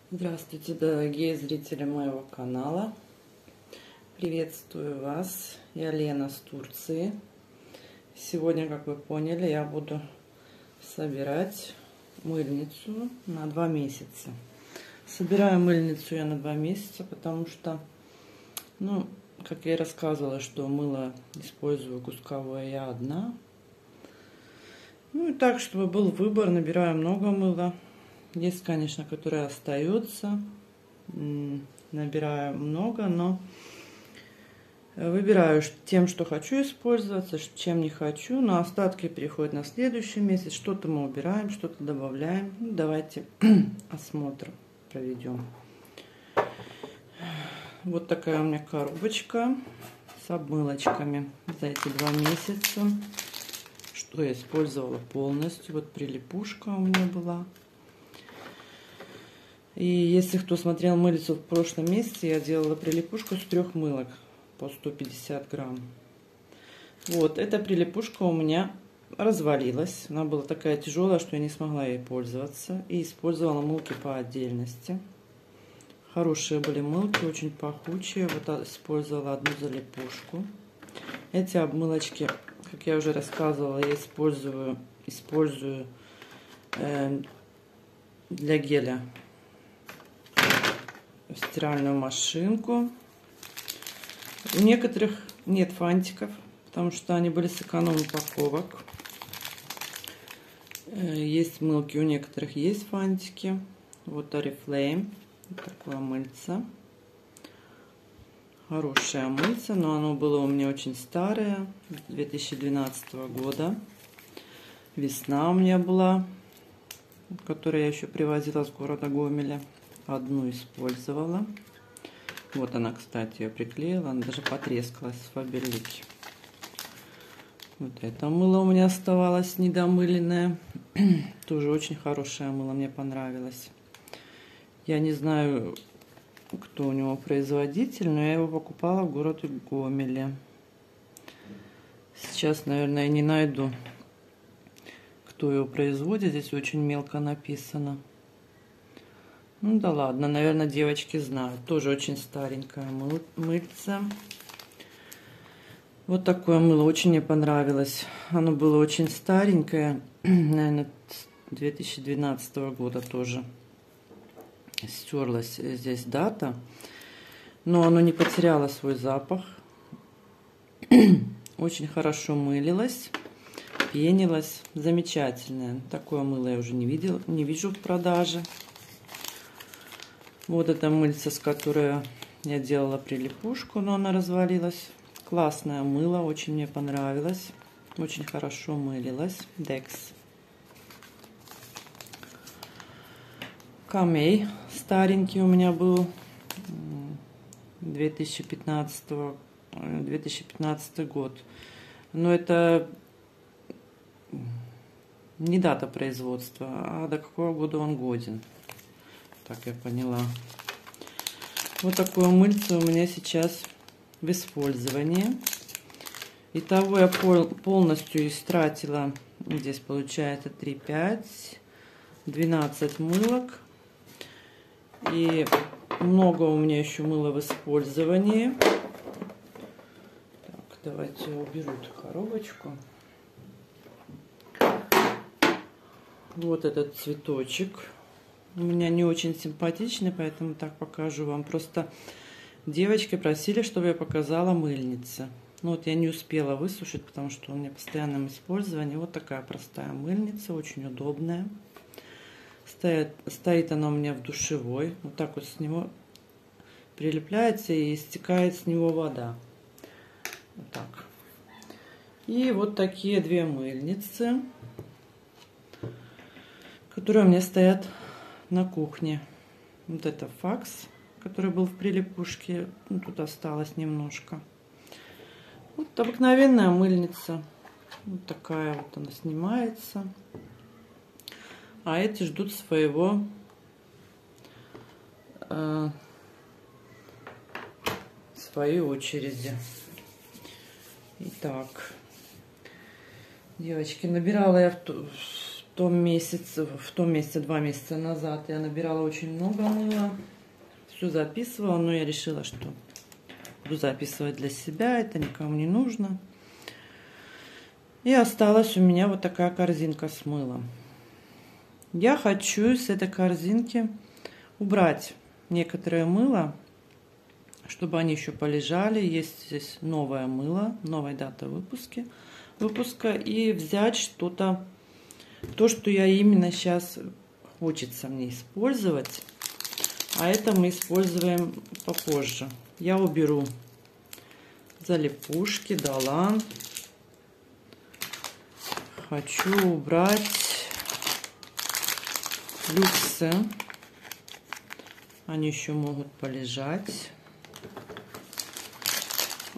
Здравствуйте, дорогие зрители моего канала. Приветствую вас. Я Лена с Турции. Сегодня, как вы поняли, я буду собирать мыльницу на 2 месяца. Собираю мыльницу я на 2 месяца, потому что, как я и рассказывала, что мыло использую кусковое я одна. И так, чтобы был выбор, набираю много мыла. Есть, конечно, которые остаются. Набираю много, но выбираю тем, что хочу использоваться, чем не хочу. Но остатки переходят на следующий месяц. Что-то мы убираем, что-то добавляем. Давайте осмотр проведем. Вот такая у меня коробочка с обмылочками за эти 2 месяца. Что я использовала полностью. Вот прилипушка у меня была. И если кто смотрел мыльницу в прошлом месяце, я делала прилипушку с 3 мылок по 150 грамм. Вот, эта прилипушка у меня развалилась. Она была такая тяжелая, что я не смогла ей пользоваться. И использовала мылки по отдельности. Хорошие были мылки, очень пахучие. Вот использовала одну залипушку. Эти обмылочки, как я уже рассказывала, я использую для геля в стиральную машинку. У некоторых нет фантиков, потому что они были с эконом-упаковок. Есть мылки, у некоторых есть фантики. Вот Oriflame, вот такое мыльце. Хорошее мыльце, но оно было у меня очень старое, 2012 года. Весна у меня была, которую я еще привозила с города Гомеля. Одну использовала. Вот она, кстати, ее приклеила. Она даже потрескалась с Фаберлики. Вот это мыло у меня оставалось недомыленное. Тоже очень хорошее мыло, мне понравилось. Я не знаю, кто у него производитель, но я его покупала в городе Гомеле. Сейчас, наверное, я не найду, кто его производит. Здесь очень мелко написано. Ну да ладно, наверное, девочки знают. Тоже очень старенькое мыльце. Вот такое мыло очень мне понравилось. Оно было очень старенькое. Наверное, 2012 года тоже. Стерлась здесь дата. Но оно не потеряло свой запах. Очень хорошо мылилось. Пенилось. Замечательное. Такое мыло я уже не вижу в продаже. Вот это мыльце, с которой я делала прилипушку, но она развалилась. Классное мыло, очень мне понравилось. Очень хорошо мылилось. Dex. Камей старенький у меня был. 2015 год. Но это не дата производства, а до какого года он годен. Так я поняла. Вот такое мыльце у меня сейчас в использовании. Итого я полностью истратила. Здесь получается 3, 5, 12 мылок. И много у меня еще мыла в использовании. Так, давайте я уберу эту коробочку. Вот этот цветочек. У меня не очень симпатичный, поэтому так покажу вам. Просто девочки просили, чтобы я показала мыльницы. Ну вот я не успела высушить, потому что у меня в постоянном использовании. Вот такая простая мыльница, очень удобная. Стоит она у меня в душевой. Вот так вот с него прилепляется и стекает с него вода. Вот так. И вот такие 2 мыльницы, которые у меня стоят на кухне. Вот это факс, который был в прилипушке. Ну, тут осталось немножко. Вот обыкновенная мыльница. Вот такая вот она снимается. А эти ждут своей очереди. Итак, девочки, набирала я том месяце, 2 месяца назад я набирала очень много мыла. Все записывала, но я решила, что буду записывать для себя, это никому не нужно. И осталась у меня вот такая корзинка с мылом. Я хочу с этой корзинки убрать некоторое мыло, чтобы они еще полежали. Есть здесь новое мыло, новая дата выпуска, и взять что-то, то, что я именно сейчас хочется мне использовать, а это мы используем попозже. Я уберу залипушки, долан. Хочу убрать люксы. Они еще могут полежать.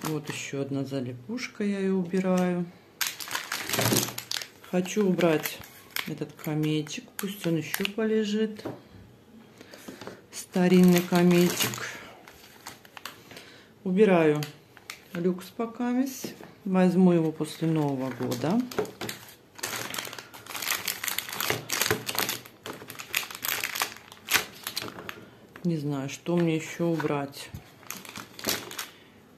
Вот еще одна залипушка, я ее убираю. Хочу убрать этот кометик, пусть он еще полежит. Старинный кометик. Убираю люкс пока. Возьму его после Нового года. Не знаю, что мне еще убрать.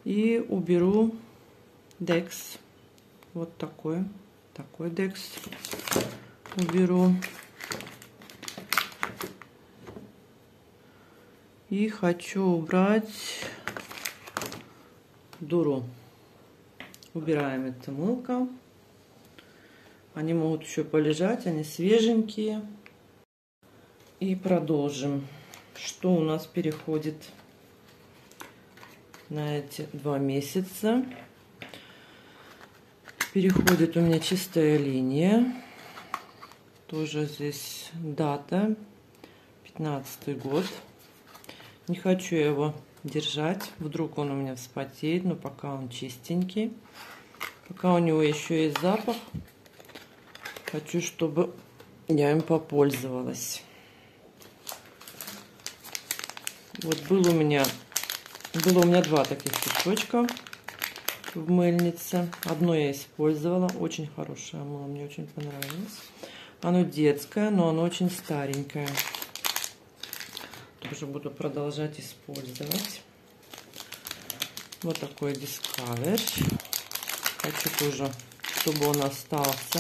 И уберу Декс. Вот такой Декс уберу. И хочу убрать Дуру. Убираем это мылко. Они могут еще полежать, они свеженькие. И продолжим. Что у нас переходит на эти 2 месяца? Переходит у меня чистая линия. Тоже здесь дата 15-й год. Не хочу я его держать. Вдруг он у меня вспотеет, но пока он чистенький. Пока у него еще есть запах. Хочу, чтобы я им попользовалась. Вот было у меня 2 таких кусочка в мыльнице. Одно я использовала. Очень хорошее мыло, мне очень понравилось. Оно детское, но оно очень старенькое. Тоже буду продолжать использовать. Вот такой Discover. Хочу тоже, чтобы он остался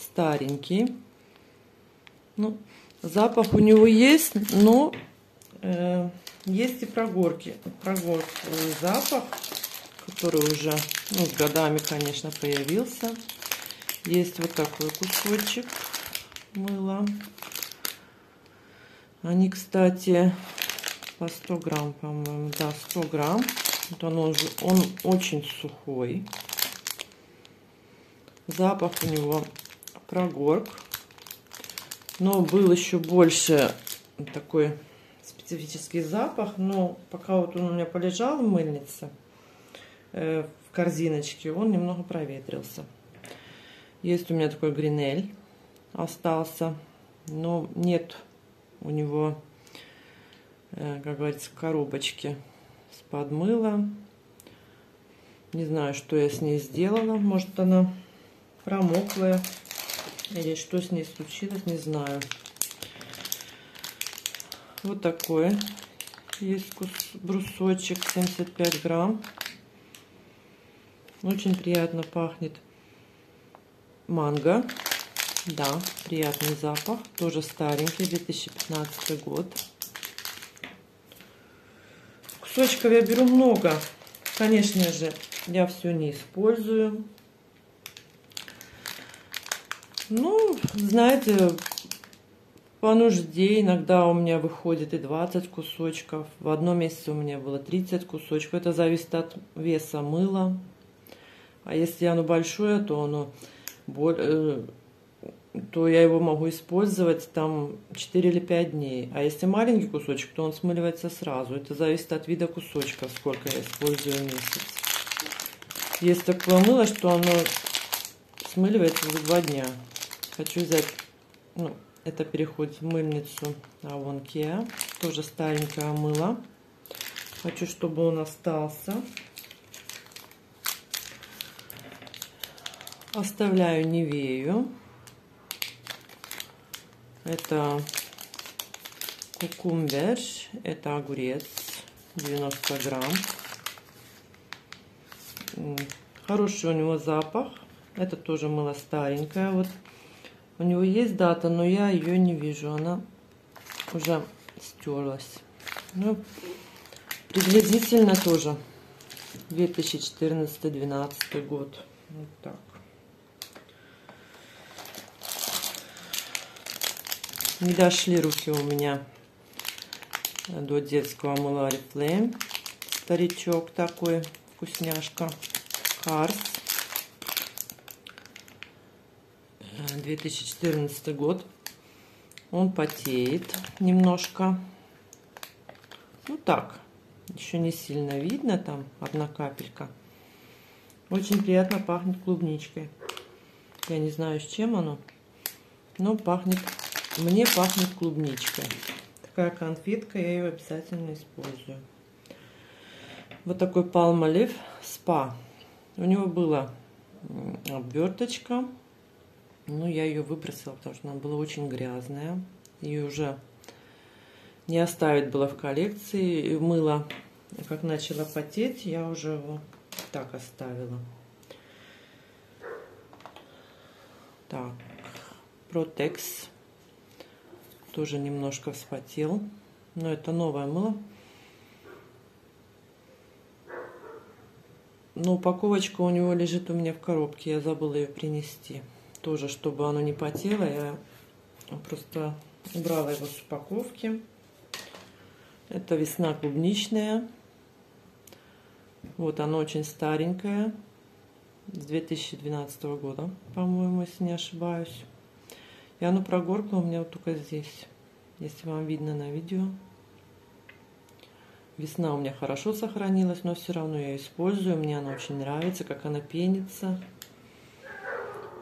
старенький. Ну, запах у него есть, но есть и прогорклый запах, который уже, ну, с годами, конечно, появился. Есть вот такой кусочек мыла. Они, кстати, по 100 грамм, по-моему, да, 100 грамм. Вот он очень сухой. Запах у него прогорк. Но был еще больше такой специфический запах. Но пока вот он у меня полежал в мыльнице, в корзиночке, он немного проветрился. Есть у меня такой Гринель остался, но нет у него, как говорится, коробочки с-под мыла. Не знаю, что я с ней сделала. Может, она промокла или что с ней случилось, не знаю. Вот такой есть брусочек, 75 грамм. Очень приятно пахнет. Манго. Да, приятный запах. Тоже старенький, 2015 год. Кусочков я беру много. Конечно же, я все не использую. Ну, знаете, по нужде иногда у меня выходит и 20 кусочков. В одном месяце у меня было 30 кусочков. Это зависит от веса мыла. А если оно большое, то я его могу использовать там 4 или 5 дней. А если маленький кусочек, то он смыливается сразу. Это зависит от вида кусочка, сколько я использую в месяц. Есть такое мыло, что оно смыливается за 2 дня. Хочу взять, ну, это переходит в мыльницу Avon Kia. Тоже старенькое мыло. Хочу, чтобы он остался. Оставляю Нивею. Это кукумбер, это огурец, 90 грамм. Хороший у него запах. Это тоже мыло старенькое. Вот у него есть дата, но я ее не вижу. Она уже стерлась. Ну, приблизительно тоже 2014-2012 год. Вот так. Не дошли руки у меня до детского мыла Oriflame. Старичок такой, вкусняшка. Харс. 2014 год. Он потеет немножко. Ну так, еще не сильно видно, там одна капелька. Очень приятно пахнет клубничкой. Я не знаю, с чем оно, но пахнет, мне пахнет клубничкой. Такая конфетка, я ее обязательно использую. Вот такой Palmolive Spa. У него была обверточка, но я ее выбросила, потому что она была очень грязная. Ее уже не оставить было в коллекции. Мыло, как начало потеть, я уже его так оставила. Так, Protex тоже немножко вспотел, но это новое мыло. Но упаковочка у него лежит у меня в коробке, я забыла ее принести. Тоже, чтобы оно не потело, я просто убрала его с упаковки. Это весна клубничная. Вот оно очень старенькое, с 2012 года, по-моему, если не ошибаюсь. И оно прогоркло у меня вот только здесь, если вам видно на видео. Весна у меня хорошо сохранилась, но все равно я использую. Мне она очень нравится, как она пенится.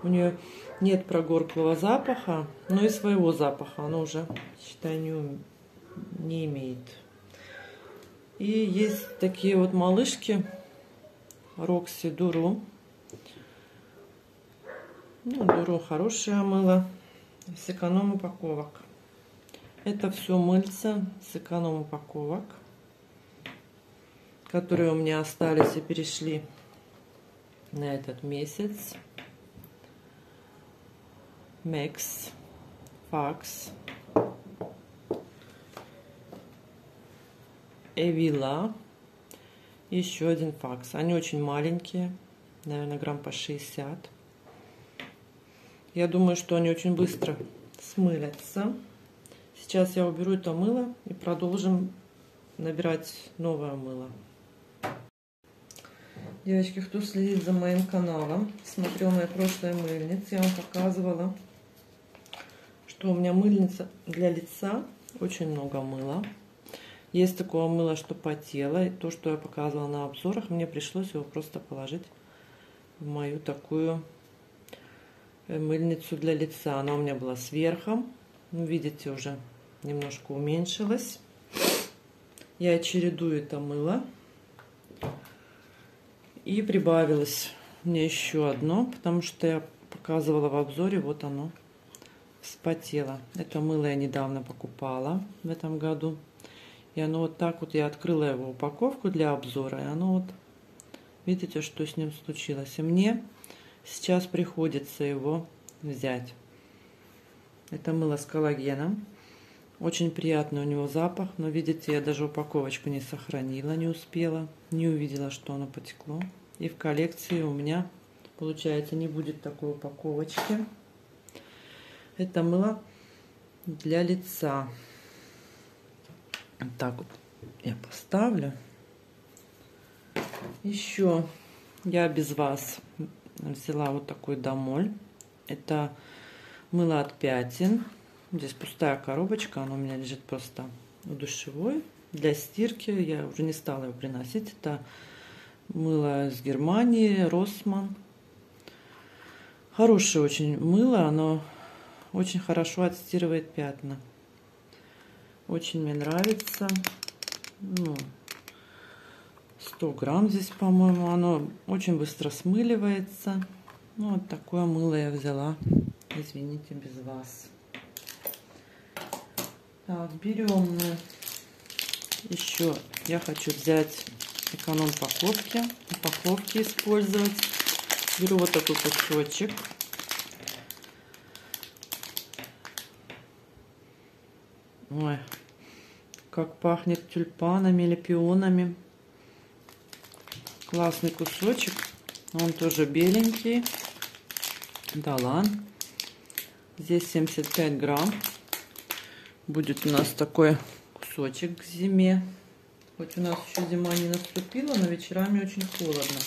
У нее нет прогорклого запаха, но и своего запаха она уже, считаю, не имеет. И есть такие вот малышки Roxy Duru. Ну, Duru хорошее мыло с эконом упаковок. Это все мыльца с эконом упаковок, которые у меня остались и перешли на этот месяц. Max, Fax, Evila, еще один Fax. Они очень маленькие, наверное, грамм по 60. Я думаю, что они очень быстро смылятся. Сейчас я уберу это мыло и продолжим набирать новое мыло. Девочки, кто следит за моим каналом, смотрел мои прошлые мыльницы, я вам показывала, что у меня мыльница для лица, очень много мыла. Есть такое мыло, что потело, и то, что я показывала на обзорах, мне пришлось его просто положить в мою такую мыльницу для лица. Она у меня была с верхом, ну, видите, уже немножко уменьшилась. Я чередую это мыло. И прибавилось мне еще одно, потому что я показывала в обзоре, вот оно вспотело. Это мыло я недавно покупала в этом году. И оно вот так вот, я открыла его упаковку для обзора, и оно вот, видите, что с ним случилось. И мне сейчас приходится его взять. Это мыло с коллагеном. Очень приятный у него запах, но видите, я даже упаковочку не сохранила, не успела, не увидела, что оно потекло. И в коллекции у меня, получается, не будет такой упаковочки. Это мыло для лица. Так вот я поставлю. Еще я без вас взяла вот такой Домоль. Это мыло от пятен. Здесь пустая коробочка, она у меня лежит просто в душевой для стирки. Я уже не стала его приносить. Это мыло из Германии, Rossmann. Хорошее очень мыло, оно очень хорошо отстирывает пятна. Очень мне нравится. Ну, 100 грамм здесь, по-моему. Оно очень быстро смыливается. Ну, вот такое мыло я взяла. Извините, без вас. Так, берем мы еще, я хочу взять эконом-паковки, упаковки использовать. Беру вот такой кусочек. Ой, как пахнет тюльпанами или пионами. Классный кусочек. Он тоже беленький. Далан. Здесь 75 грамм. Будет у нас такой кусочек к зиме. Хоть у нас еще зима не наступила, но вечерами очень холодно.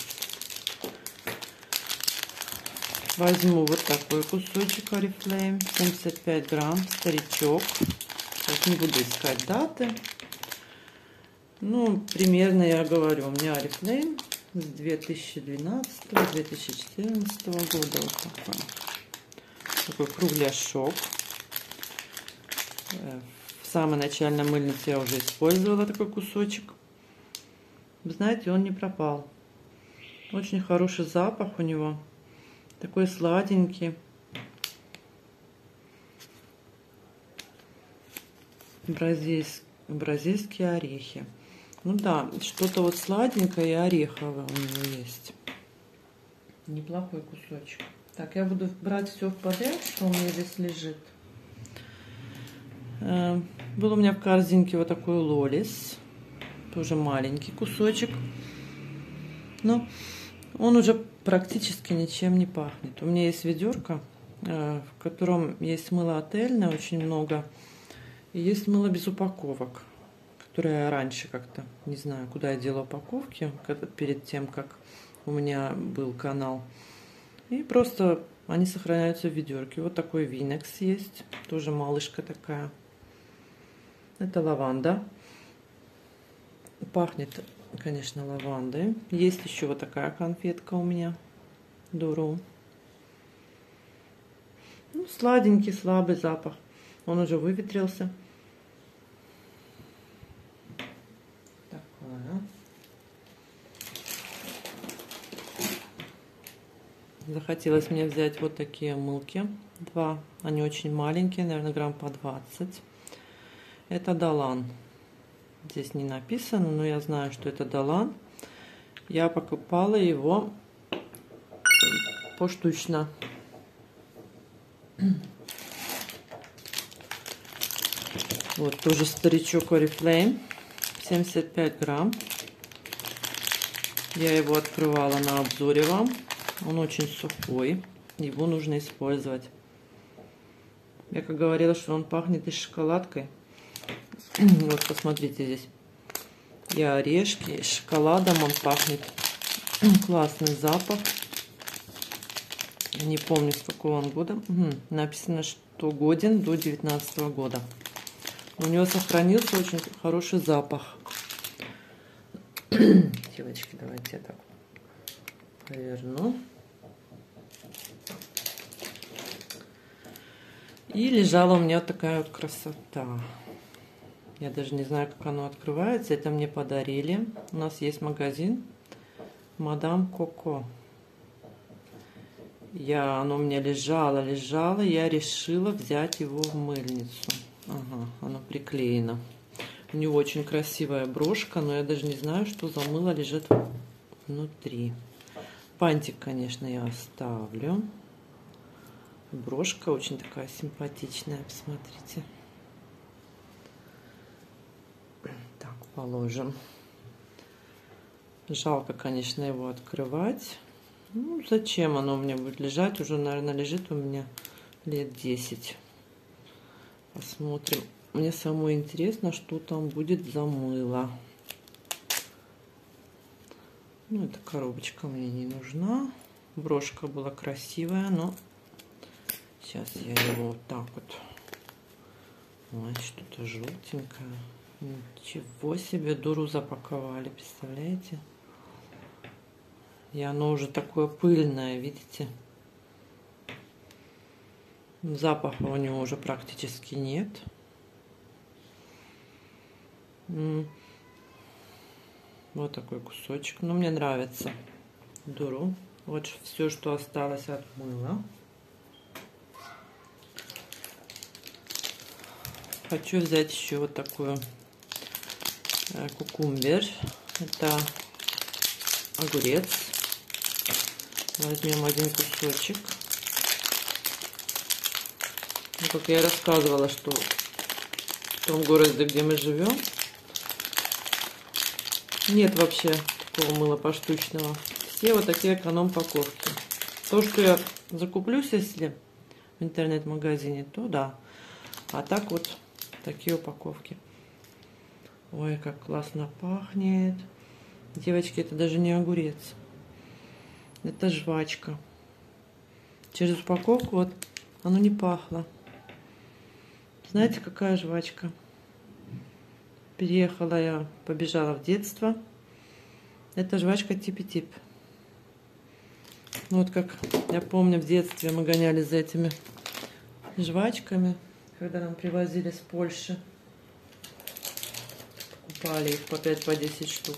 Возьму вот такой кусочек Oriflame. 75 грамм. Старичок. Сейчас не буду искать даты. Ну, примерно я говорю, у меня Oriflame с 2012-2014 года. Вот такой кругляшок. В самой начальной мыльнице я уже использовала такой кусочек. Вы знаете, он не пропал. Очень хороший запах у него. Такой сладенький. Бразильские орехи. Ну да, что-то вот сладенькое и ореховое у него есть. Неплохой кусочек. Так, я буду брать все в подряд, что у меня здесь лежит. Был у меня в корзинке вот такой лолис. Тоже маленький кусочек. Но он уже практически ничем не пахнет. У меня есть ведерко, в котором есть мыло отельное очень много. И есть мыло без упаковок, которое я раньше как-то, не знаю, куда я делала упаковки, перед тем, как у меня был канал. И просто они сохраняются в ведерке. Вот такой Винекс есть, тоже малышка такая. Это лаванда. Пахнет, конечно, лавандой. Есть еще вот такая конфетка у меня. Дуру. Ну, сладенький, слабый запах. Он уже выветрился. Такое. Захотелось мне взять вот такие мылки. Два. Они очень маленькие, наверное, грамм по 20. Это Далан. Здесь не написано, но я знаю, что это Далан. Я покупала его поштучно. Вот тоже старичок Oriflame. 75 грамм. Я его открывала на обзоре вам. Он очень сухой. Его нужно использовать. Я как говорила, что он пахнет и шоколадкой. Вот, посмотрите здесь. И орешки, и шоколадом он пахнет. Классный запах. Не помню, с какого он года. Написано, что годен до 2019 года. У него сохранился очень хороший запах. Девочки, давайте я так поверну. И лежала у меня вот такая вот красота. Я даже не знаю, как оно открывается. Это мне подарили. У нас есть магазин Мадам Коко. Оно у меня лежало. Я решила взять его в мыльницу. Ага, оно приклеено. У него очень красивая брошка, но я даже не знаю, что за мыло лежит внутри. Бантик, конечно, я оставлю. Брошка очень такая симпатичная, посмотрите. Так, положим. Жалко, конечно, его открывать. Ну, зачем оно у меня будет лежать? Уже, наверное, лежит у меня лет 10. Посмотрим. Мне самое интересно, что там будет за мыло. Ну, эта коробочка мне не нужна. Брошка была красивая, но сейчас я его вот так вот. Ой, что-то желтенькое. Ничего себе, дуру запаковали, представляете? И оно уже такое пыльное, видите? Запаха у него уже практически нет. Вот такой кусочек. Но мне нравится дуру. Вот все, что осталось от мыла. хочу взять еще вот такую кукумбер. Это огурец. Возьмем один кусочек. Ну, как я рассказывала, что в том городе, где мы живем, нет вообще такого мыла поштучного. Все вот такие эконом-упаковки. То, что я закуплюсь, если в интернет-магазине, то да. А так вот такие упаковки. Ой, как классно пахнет. Девочки, это даже не огурец. Это жвачка. Через упаковку вот оно не пахло. Знаете, какая жвачка? Переехала я, побежала в детство. Это жвачка Типи-Тип. Вот как я помню, в детстве мы гонялись за этими жвачками, когда нам привозили с Польши. Покупали их по 5-10 штук.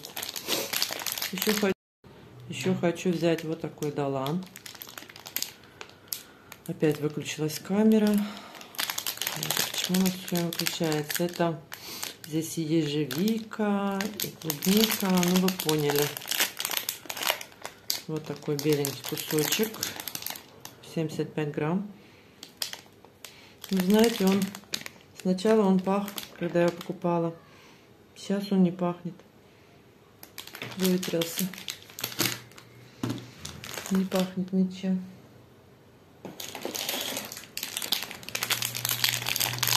Еще хочу взять вот такой Далан. Опять выключилась камера. Почему у нас все выключается? Это здесь и ежевика, и клубника. Ну, вы поняли. Вот такой беленький кусочек. 75 грамм. Вы знаете, сначала он пах, когда я покупала. Сейчас он не пахнет. Выветрился. Не пахнет ничем.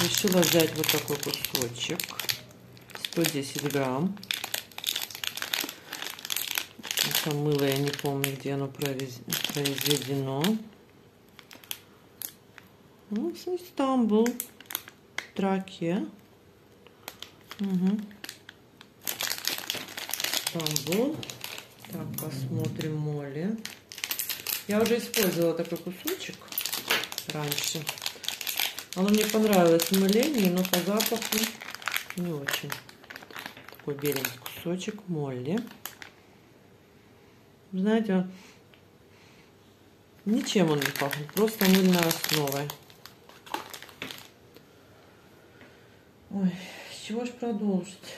Решила взять вот такой кусочек. 110 грамм. Это мыло, я не помню, где оно произведено. Ну, Стамбул. Тракия. Угу. Стамбул. Так, посмотрим моли. Я уже использовала такой кусочек раньше. Оно мне понравилось в мылении, но по запаху не очень. Такой беленький кусочек молли. Знаете, ничем он не пахнет, просто мыльной основой. Ой, с чего ж продолжить?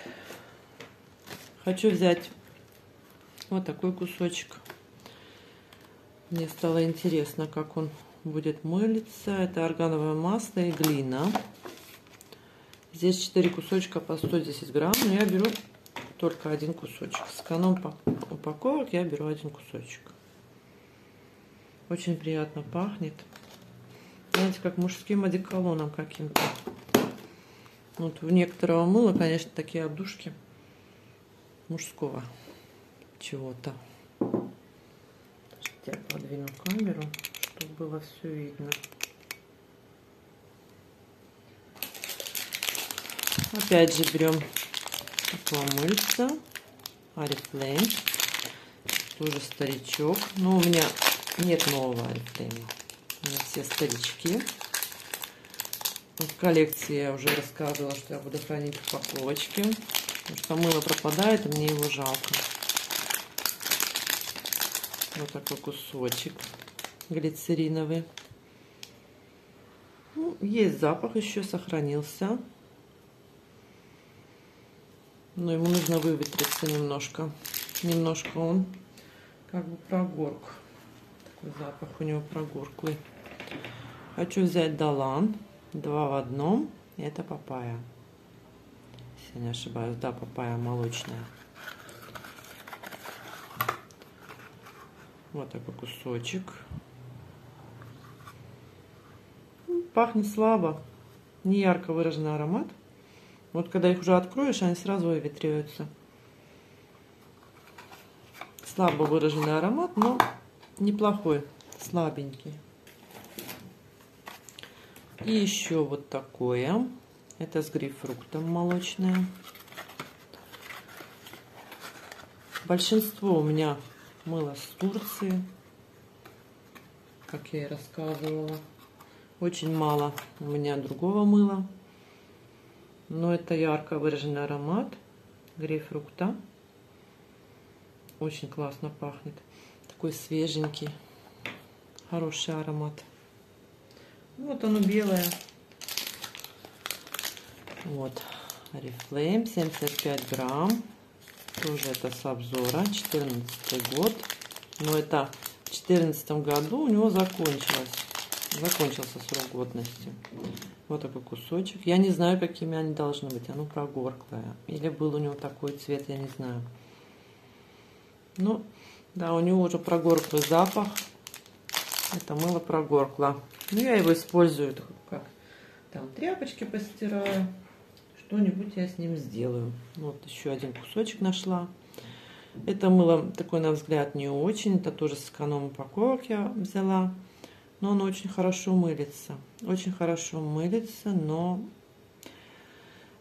Хочу взять вот такой кусочек. Мне стало интересно, как он будет мылиться. Это органовое масло и глина. Здесь 4 кусочка по 110 грамм, но я беру только один кусочек. С эконом-упаковок я беру один кусочек. Очень приятно пахнет. Знаете, как мужским одеколоном каким-то. Вот у некоторого мыла, конечно, такие отдушки мужского чего-то. Я подвину камеру, чтобы было все видно. Опять же берем такого мыльца Oriflame, тоже старичок, но у меня нет нового Oriflame, у меня все старички. В коллекции я уже рассказывала, что я буду хранить в упаковочке, потому что мыло пропадает, и мне его жалко. Вот такой кусочек глицериновый. Ну, есть запах, еще сохранился. Но ему нужно выветриться немножко. Немножко он как бы прогорк. Такой запах у него прогорклый. Хочу взять Далан. 2 в одном. Это папайя. Если я не ошибаюсь. Да, папайя молочная. Вот такой кусочек. Пахнет слабо. Не ярко выраженный аромат. Вот когда их уже откроешь, они сразу выветриваются. Слабо выраженный аромат, но неплохой, слабенький. И еще вот такое. Это с грейпфруктом молочное. Большинство у меня мыло с Турции, как я и рассказывала. Очень мало у меня другого мыла. Но это ярко выраженный аромат грейпфрута. Очень классно пахнет. Такой свеженький. Хороший аромат. Вот оно белое. Вот, Oriflame, 75 грамм. Тоже это с обзора, 14 год. Но это в 2014 году у него закончился срок годности. Вот такой кусочек. Я не знаю, какими они должны быть. Оно прогорклое. Или был у него такой цвет, я не знаю. Ну, да, у него уже прогорклый запах. Это мыло прогоркло. Ну, я его использую как там тряпочки постираю. Что-нибудь я с ним сделаю. Вот еще один кусочек нашла. Это мыло такой, на взгляд, не очень. Это тоже с эконом-упаковок я взяла. Но оно очень хорошо мылится. Очень хорошо мылится, но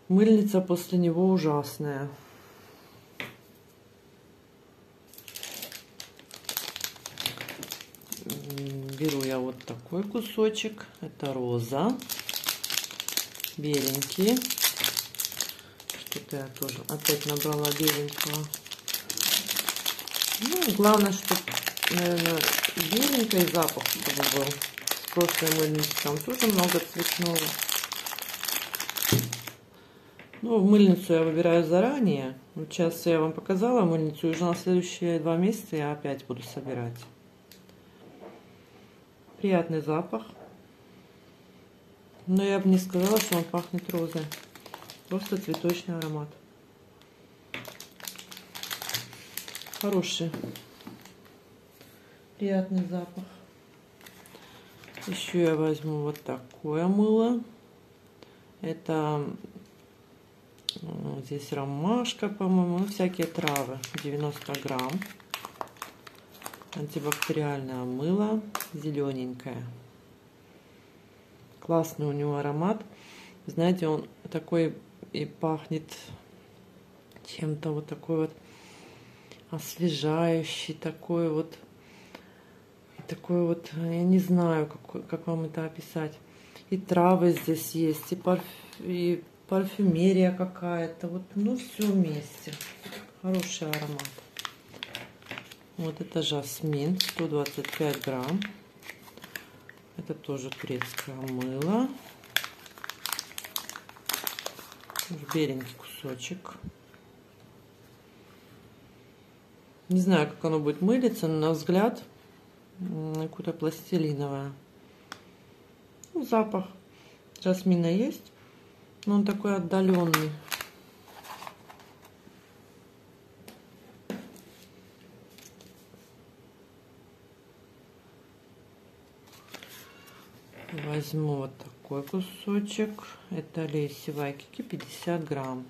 мыльница после него ужасная. Беру я вот такой кусочек. Это роза. Беленький. Что-то я тоже опять набрала беленького. Ну, главное, чтобы, наверное, беленький запах чтобы был. С прошлой мыльницы там тоже много цветного. Ну, мыльницу я выбираю заранее. Вот сейчас я вам показала мыльницу, и уже на следующие 2 месяца я опять буду собирать. Приятный запах. Но я бы не сказала, что он пахнет розой. Просто цветочный аромат. Хороший. Приятный запах. Еще я возьму вот такое мыло. Это здесь ромашка, по-моему, всякие травы. 90 грамм. Антибактериальное мыло. Зелененькое. Классный у него аромат. Знаете, он такой и пахнет чем-то вот такой вот освежающий, такой вот, я не знаю, как вам это описать. И травы здесь есть, и парфюмерия какая-то, вот, ну, все вместе. Хороший аромат. Вот это жасмин, 125 грамм. Это тоже турецкое мыло. Беленький кусочек. Не знаю, как оно будет мылиться, но на взгляд какое-то пластилиновое. Ну, запах жасмина есть, но он такой отдаленный. Возьму вот такой кусочек. Это Лейси Вайкики, 50 грамм.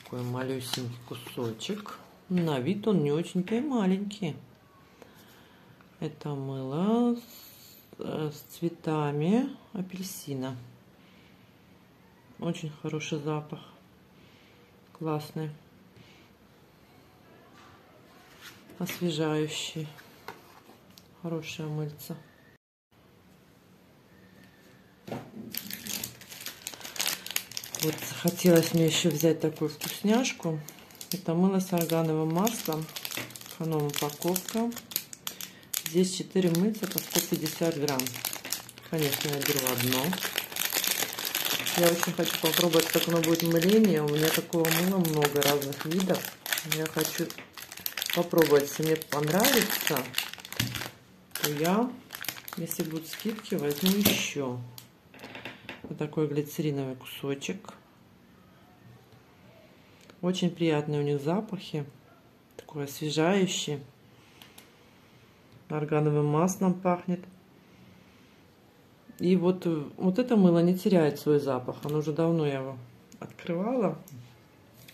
Такой малюсенький кусочек. На вид он не очень-то и маленький. Это мыло с цветами апельсина. Очень хороший запах. Классный. Освежающий. Хорошая мыльца. Вот захотелось мне еще взять такую вкусняшку. Это мыло с органовым маслом. Эконом-упаковка. Здесь 4 мыльца по 150 грамм. Конечно, я беру одно. Я очень хочу попробовать, как оно будет мыление. У меня такого мыла много разных видов. Я хочу попробовать. Если мне понравится, то я, если будут скидки, возьму еще. Вот такой глицериновый кусочек. Очень приятные у них запахи. Такой освежающий. Органовым маслом пахнет. И вот это мыло не теряет свой запах. Оно уже давно я его открывала.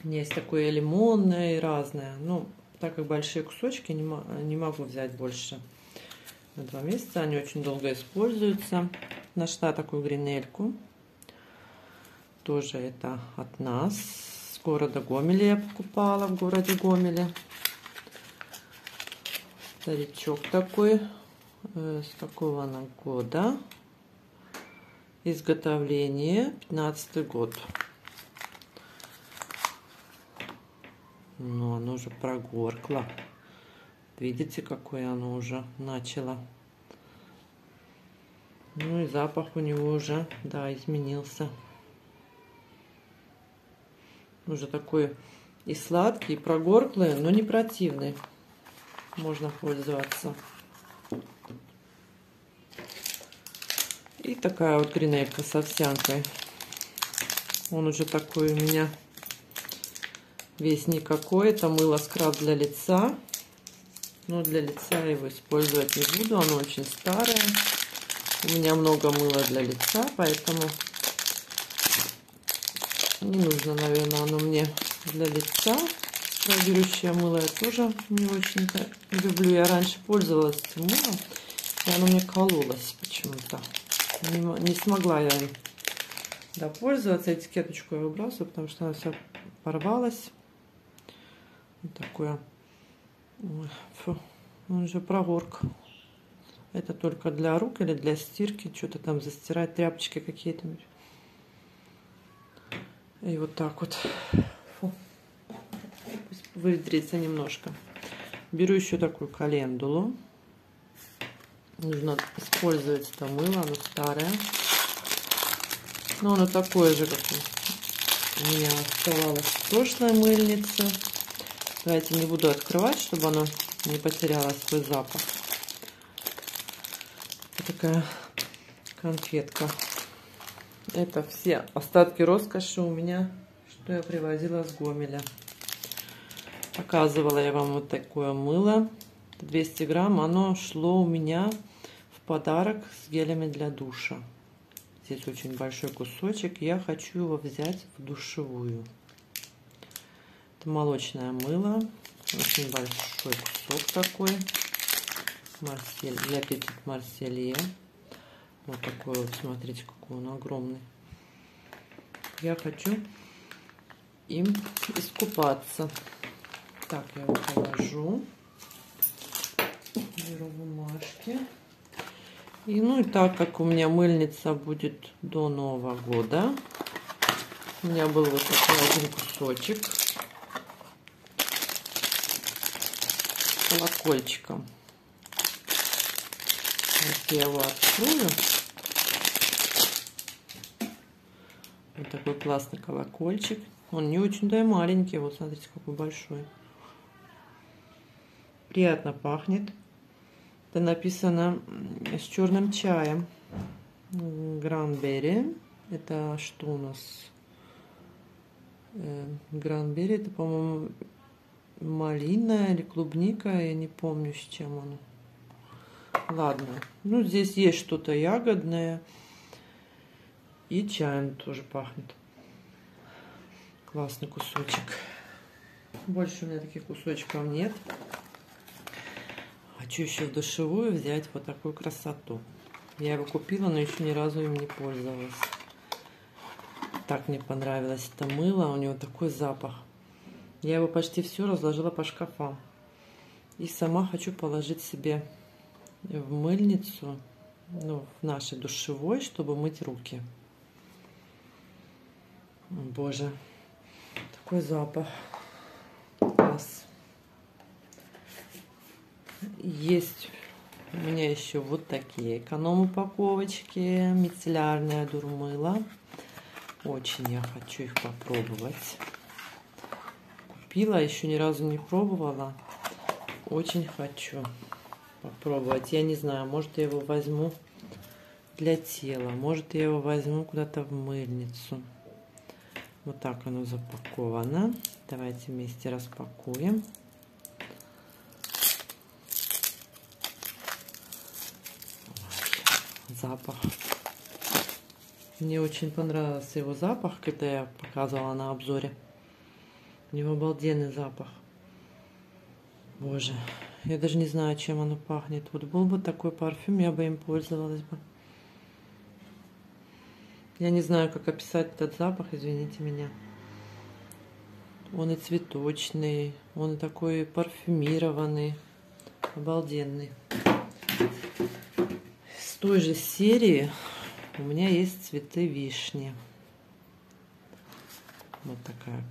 У меня есть такое лимонное и разное. Ну, так как большие кусочки, не могу взять больше. На 2 месяца они очень долго используются. Нашла такую гринельку. Тоже это от нас. С города Гомеля я покупала, в городе Гомеле. Старичок такой. С какого она года? Изготовление 15-й год. Но оно уже прогоркло. Видите, какое оно уже начало Ну и запах у него уже, да, изменился. Уже такой и сладкий, и прогорклый, но не противный. Можно пользоваться. И такая вот гринейка с овсянкой. Он уже такой у меня весь никакой. Это мыло-скраб для лица. Но для лица я его использовать не буду. Оно очень старое. У меня много мыла для лица, поэтому не нужно, наверное, оно мне для лица. Скрабирующее мыло я тоже не очень-то люблю. Я раньше пользовалась этим мылом, и оно мне кололось почему-то. Не смогла я им пользоваться. Этикеточку я выбрасываю, потому что она вся порвалась. Вот такое. Ой, фу, он же прогорк. Это только для рук или для стирки. Что-то там застирать, тряпочки какие-то. И вот так вот. Фу. Пусть выветрится немножко. Беру еще такую календулу. Нужно использовать это мыло, оно старое. Но оно такое же, как у меня оставалось в прошлой мыльнице. Давайте не буду открывать, чтобы оно не потеряло свой запах. Вот такая конфетка. Это все остатки роскоши у меня, что я привозила с Гомеля. Показывала я вам вот такое мыло. 200 грамм. Оно шло у меня в подарок с гелями для душа. Здесь очень большой кусочек. Я хочу его взять в душевую. Это молочное мыло. Очень большой кусок такой. Марсель, для Петит Марселье. Вот такой вот, смотрите, какой он огромный. Я хочу им искупаться. Так, я его положу. Беру бумажки. И ну и так как у меня мыльница будет до Нового года, у меня был вот такой один кусочек с колокольчиком. Вот я его открою. Вот такой классный колокольчик. Он не очень, да и маленький. Вот смотрите, какой большой. Приятно пахнет. Это написано с черным чаем. Гранберри. Это что у нас? Гранберри. Это, по-моему, малина или клубника. Я не помню, с чем оно. Ладно. Ну, здесь есть что-то ягодное. И чаем тоже пахнет. Классный кусочек. Больше у меня таких кусочков нет. Хочу еще в душевую взять вот такую красоту. Я его купила, но еще ни разу им не пользовалась. Так мне понравилось это мыло. У него такой запах. Я его почти все разложила по шкафам. И сама хочу положить себе в мыльницу, ну, в нашей душевой, чтобы мыть руки. Боже, такой запах. Класс. Есть у меня еще вот такие эконом-упаковочки. Мицеллярное дурмыло. Очень я хочу их попробовать. Купила, еще ни разу не пробовала. Очень хочу попробовать. Я не знаю, может я его возьму для тела. Может я его возьму куда-то в мыльницу. Вот так оно запаковано. Давайте вместе распакуем. Запах. Мне очень понравился его запах, когда я показывала на обзоре. У него обалденный запах. Боже, я даже не знаю, чем оно пахнет. Вот был бы такой парфюм, я бы им пользовалась бы. Я не знаю, как описать этот запах, извините меня. Он и цветочный, он и такой парфюмированный, обалденный. С той же серии у меня есть цветы вишни. Вот такая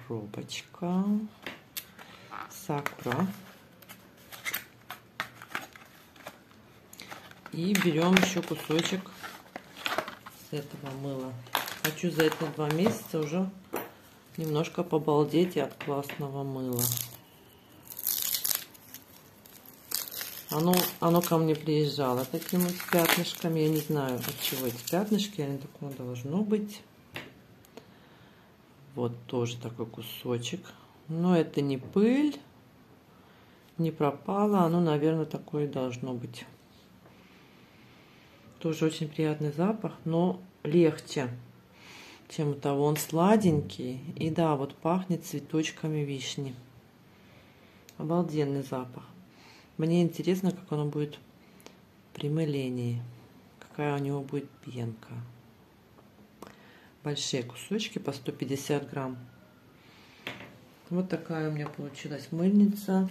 коробочка. Сакура. И берем еще кусочек с этого мыла. Хочу за эти 2 месяца уже немножко побалдеть от классного мыла. Оно ко мне приезжало такими вот пятнышками. Я не знаю, от чего эти пятнышки. Они такое должно быть. Вот тоже такой кусочек. Но это не пыль, не пропало. Оно, наверное, такое должно быть. Тоже очень приятный запах, но легче, чем у того. Он сладенький. И да, вот пахнет цветочками вишни. Обалденный запах. Мне интересно, как оно будет при мылении. Какая у него будет пенка. Большие кусочки по 150 грамм. Вот такая у меня получилась мыльница.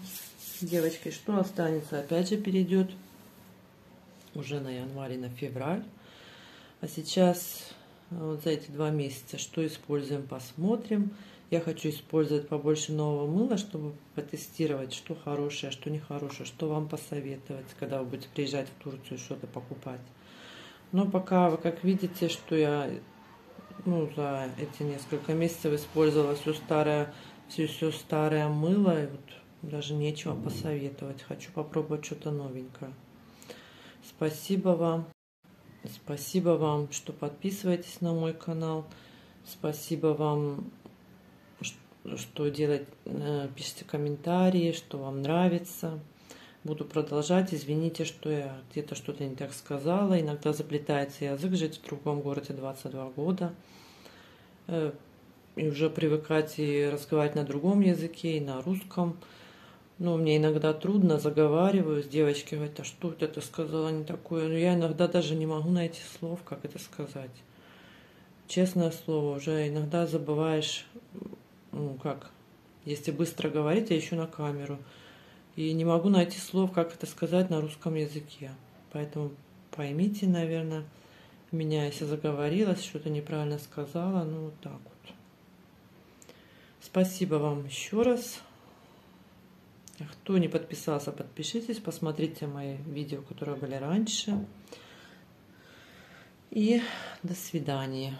Девочки, что останется? Опять же перейдет уже на январь и на февраль. А сейчас вот за эти 2 месяца что используем, посмотрим. Я хочу использовать побольше нового мыла, чтобы потестировать, что хорошее, что нехорошее, что вам посоветовать, когда вы будете приезжать в Турцию что-то покупать. Но пока вы как видите, что я за эти несколько месяцев использовала все старое мыло, и вот даже нечего посоветовать. Хочу попробовать что-то новенькое. Спасибо вам. Спасибо вам, что подписываетесь на мой канал. Спасибо вам, что пишите комментарии, что вам нравится. Буду продолжать. Извините, что я где-то что-то не так сказала. Иногда заплетается язык, жить в другом городе 22 года. И уже привыкать и разговаривать на другом языке, и на русском. Но мне иногда трудно, заговариваюсь. Девочки говорят, а что ты сказала не такое? Но я иногда даже не могу найти слов, как это сказать. Честное слово, уже иногда забываешь, если быстро говорить, я ищу на камеру. И не могу найти слов, как это сказать на русском языке. Поэтому поймите, наверное, меня, если заговорилась, что-то неправильно сказала. Вот так вот. Спасибо вам еще раз. Кто не подписался, подпишитесь, посмотрите мои видео, которые были раньше. И до свидания.